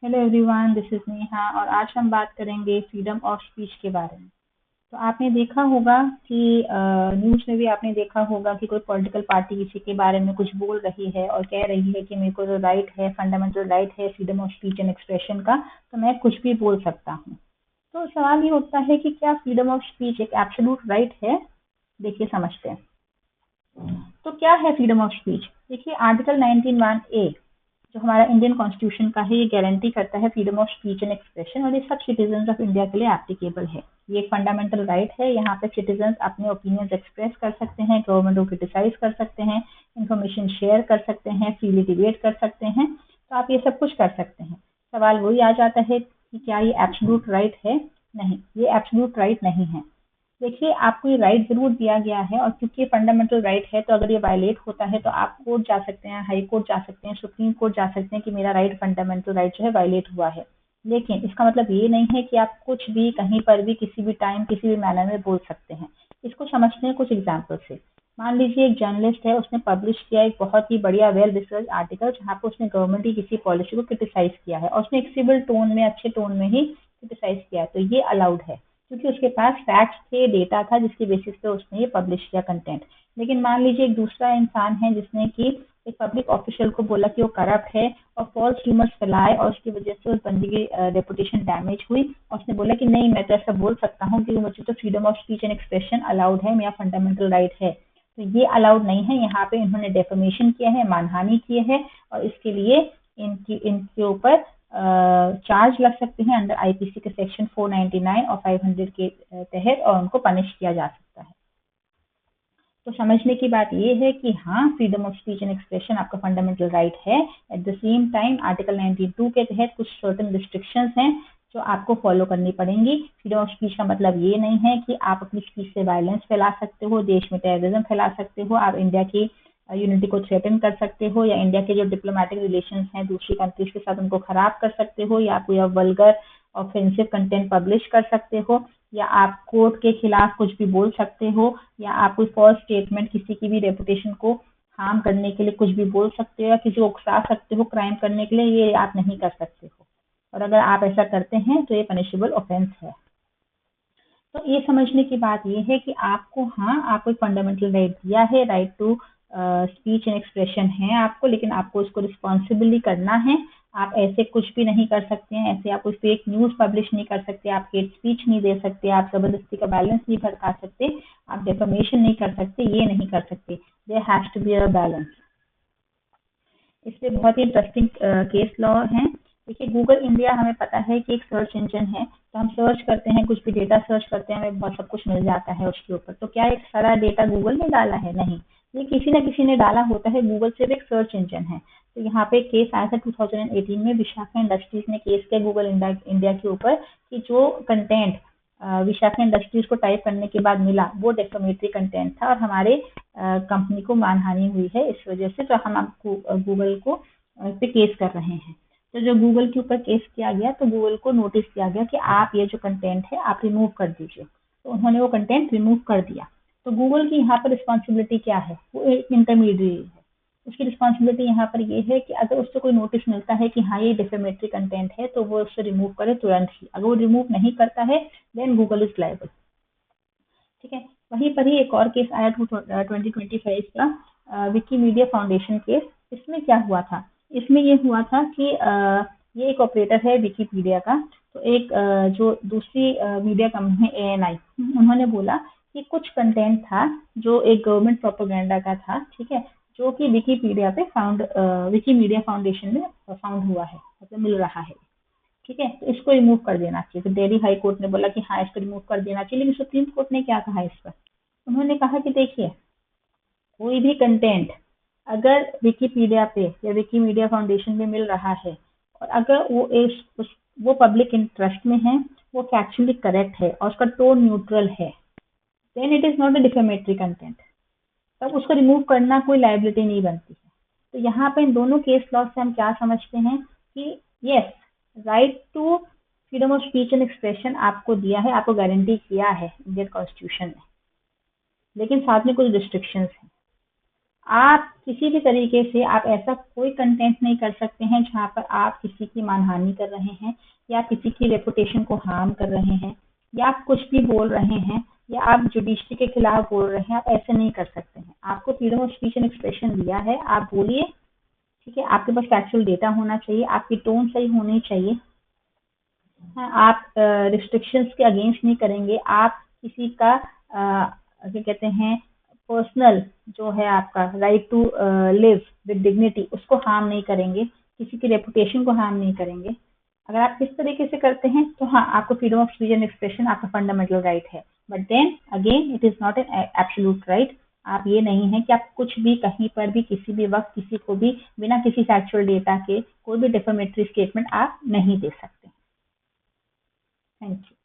Hello everyone, this is Neha और आज हम बात करेंगे फ्रीडम ऑफ स्पीच के बारे में। तो आपने देखा होगा कि न्यूज़ में भी आपने देखा होगा कि कोई पॉलिटिकल पार्टी किसी के बारे में कुछ बोल रही है और कह रही है कि मेरे को जो राइट है, फंडामेंटल राइट है freedom of speech and expression का, तो मैं कुछ भी बोल सकता हूँ। तो सवाल ये उठता है कि क्या फ्रीडम ऑफ स्पीच एक एब्सोल्यूट राइट है? देखिए, समझते हैं। तो क्या है फ्रीडम ऑफ स्पीच? देखिए, आर्टिकल 19(1) ए जो हमारा इंडियन कॉन्स्टिट्यूशन का है, ये गारंटी करता है freedom of speech and expression और ये सब सिटीजन ऑफ इंडिया के लिए एप्लीकेबल है। ये एक फंडामेंटल राइट है। यहाँ पे सिटीजन अपने ओपिनियंस एक्सप्रेस कर सकते हैं, गवर्नमेंट को क्रिटिसाइज कर सकते हैं, इंफॉर्मेशन शेयर कर सकते हैं, फ्रीली डिबेट कर सकते हैं। तो आप ये सब कुछ कर सकते हैं। सवाल वही आ जाता है कि क्या ये एब्सोल्यूट राइट है? नहीं, ये एब्सोल्यूट राइट नहीं है। देखिए, आपको ये राइट ज़रूर दिया गया है और क्योंकि ये फंडामेंटल राइट है, तो अगर ये वायलेट होता है तो आप कोर्ट जा सकते हैं, हाई कोर्ट जा सकते हैं, सुप्रीम कोर्ट जा सकते हैं कि मेरा राइट, फंडामेंटल राइट जो है वायलेट हुआ है। लेकिन इसका मतलब ये नहीं है कि आप कुछ भी, कहीं पर भी, किसी भी टाइम, किसी भी मैनर में बोल सकते हैं। इसको समझते हैं कुछ एग्जाम्पल से। मान लीजिए एक जर्नलिस्ट है, उसने पब्लिश किया एक बहुत ही बढ़िया वेल रिसर्च आर्टिकल जहाँ पे उसने गवर्नमेंट की किसी पॉलिसी को क्रिटिसाइज किया है और उसने एक सिविल टोन में, अच्छे टोन में ही क्रिटिसाइज किया है, तो ये अलाउड है क्योंकि उसके पास फैक्ट्स थे, डेटा था, जिसकी बेसिस पे उसने ये पब्लिश किया कंटेंट। लेकिन मान लीजिए एक दूसरा इंसान है जिसने कि एक पब्लिक ऑफिशियल को बोला कि वो करप्ट है और फॉल्स रूमर्स फैलाए और उसकी वजह से उस बंदी की रेपुटेशन डैमेज हुई और उसने बोला कि नहीं, मैं तो ऐसा बोल सकता हूँ क्योंकि मुझे तो freedom of speech and expression allowed है, मेरा फंडामेंटल राइट है। तो ये अलाउड नहीं है। यहाँ पे इन्होंने डेफेमेशन किया है, मानहानि की है और इसके लिए इनके ऊपर चार्ज लग सकते हैं अंडर आईपीसी के सेक्शन 499 और 500 के तहत और उनको पनिश किया जा सकता है। तो समझने की बात ये है कि हाँ, freedom of speech and expression आपका फंडामेंटल राइट है। At the same time article 92 के तहत कुछ सर्टन रिस्ट्रिक्शंस हैं जो आपको फॉलो करनी पड़ेंगी। फ्रीडम ऑफ स्पीच का मतलब ये नहीं है कि आप अपनी स्पीच से वायलेंस फैला सकते हो, देश में टेररिज्म फैला सकते हो, आप इंडिया की यूनिटी को थ्रेटन कर सकते हो या इंडिया के जो डिप्लोमेटिक रिलेशंस हैं दूसरी कंट्रीज के साथ उनको खराब कर सकते हो या कोई वल्गर ऑफेंसिव कंटेंट पब्लिश कर सकते हो या आप कोर्ट के खिलाफ कुछ भी बोल सकते हो या आप कोई फॉल्स स्टेटमेंट, किसी की भी रेपुटेशन को हार्म करने के लिए कुछ भी बोल सकते हो या किसी को उकसा सकते हो क्राइम करने के लिए, ये आप नहीं कर सकते हो। और अगर आप ऐसा करते हैं तो ये पनिशेबल ऑफेंस है। तो ये समझने की बात ये है कि आपको, हाँ, आपको एक फंडामेंटल राइट दिया है, right to speech and expression है आपको, लेकिन आपको इसको रिस्पॉन्सिबली करना है। आप ऐसे कुछ भी नहीं कर सकते हैं, ऐसे आप कोई फेक न्यूज़ पब्लिश नहीं कर सकते, आप हेट स्पीच नहीं दे सकते, आप जबरदस्ती का बैलेंस नहीं भड़का सकते, आप डेफेमेशन नहीं कर सकते, ये नहीं कर सकते। There has to be a balance. इसलिए बहुत ही इंटरेस्टिंग केस लॉ है। देखिए, गूगल इंडिया, हमें पता है कि एक सर्च इंजन है, तो हम सर्च करते हैं, कुछ भी डेटा सर्च करते हैं, हमें बहुत सब कुछ मिल जाता है उसके ऊपर। तो क्या एक सारा डेटा गूगल ने डाला है? नहीं, ये किसी न किसी ने डाला होता है। गूगल सिर्फ एक सर्च इंजन है। तो यहाँ पे केस आया था 2018 में, विशाखा इंडस्ट्रीज ने केस किया गूगल इंडिया के ऊपर कि जो कंटेंट विशाखा इंडस्ट्रीज को टाइप करने के बाद मिला वो डेफेमेटरी कंटेंट था और हमारे कंपनी को मानहानि हुई है इस वजह से। तो हम आपको गूगल को पे केस कर रहे हैं। तो जो गूगल के ऊपर केस किया गया, तो गूगल को नोटिस किया गया कि आप ये जो कंटेंट है आप रिमूव कर दीजिए। तो उन्होंने वो कंटेंट रिमूव कर दिया। तो गूगल की यहाँ पर रिस्पॉन्सिबिलिटी क्या है? वो एक इंटरमीडिएट है। उसकी रिस्पॉन्सिबिलिटी यहाँ पर ये है कि अगर उससे कोई नोटिस मिलता है कि हाँ, ये डिफेमेटरी कंटेंट है, तो वो उससे रिमूव करे तुरंत ही। अगर वो रिमूव नहीं करता है, देन गूगल इज लायबल। ठीक है। वहीं पर ही एक और केस आया 2025 का, विकीमीडिया फाउंडेशन केस। इसमें क्या हुआ था? इसमें ये हुआ था कि ये एक ऑपरेटर है विकीपीडिया का। तो एक जो दूसरी मीडिया कंपनी है एएनआई, उन्होंने बोला कि कुछ कंटेंट था जो एक गवर्नमेंट प्रोपेगेंडा का था, ठीक है, जो कि विकीपीडिया पे विकीमीडिया फाउंडेशन में फाउंड हुआ है, मतलब मिल रहा है। ठीक है, तो इसको रिमूव कर देना चाहिए। तो दिल्ली हाई कोर्ट ने बोला कि हाँ, इसको रिमूव कर देना चाहिए। लेकिन सुप्रीम कोर्ट ने क्या कहा इस पर? उन्होंने कहा कि देखिए, कोई भी कंटेंट अगर विकीपीडिया पे या विकीमीडिया फाउंडेशन में मिल रहा है और अगर वो पब्लिक इंटरेस्ट में है, वो फैक्चुअली करेक्ट है और उसका टोन न्यूट्रल है, then it is not a defamatory content. तब उसको रिमूव करना कोई लाइबिलिटी नहीं बनती है। तो यहाँ पे इन दोनों केस लॉ से हम क्या समझते हैं कि yes, right to freedom of speech and expression आपको दिया है, आपको गारंटी किया है इंडियन कॉन्स्टिट्यूशन ने, लेकिन साथ में कुछ रिस्ट्रिक्शंस हैं। आप किसी भी तरीके से आप ऐसा कोई कंटेंट नहीं कर सकते हैं जहाँ पर आप किसी की मानहानि कर रहे हैं या किसी की रेपुटेशन को हार्म कर रहे हैं या आप कुछ भी बोल रहे हैं या आप जुडिशरी के खिलाफ बोल रहे हैं। आप ऐसे नहीं कर सकते हैं। आपको freedom of speech and expression दिया है, आप बोलिए, ठीक है। आपके पास फैक्चुअल डेटा होना चाहिए, आपकी टोन सही होनी चाहिए। हाँ, आप रिस्ट्रिक्शंस के अगेंस्ट नहीं करेंगे। आप किसी का क्या कहते हैं पर्सनल जो है आपका right to live with dignity उसको हार्म नहीं करेंगे, किसी की रेपुटेशन को हार्म नहीं करेंगे। अगर आप इस तरीके से करते हैं तो हाँ, आपको freedom of speech and expression आपका फंडामेंटल राइट है। But then again it is not an absolute right. आप ये नहीं है कि आप कुछ भी कहीं पर भी किसी भी वक्त किसी को भी बिना किसी फैक्चुअल डेटा के कोई भी डिफेमेटरी स्टेटमेंट आप नहीं दे सकते। Thank you.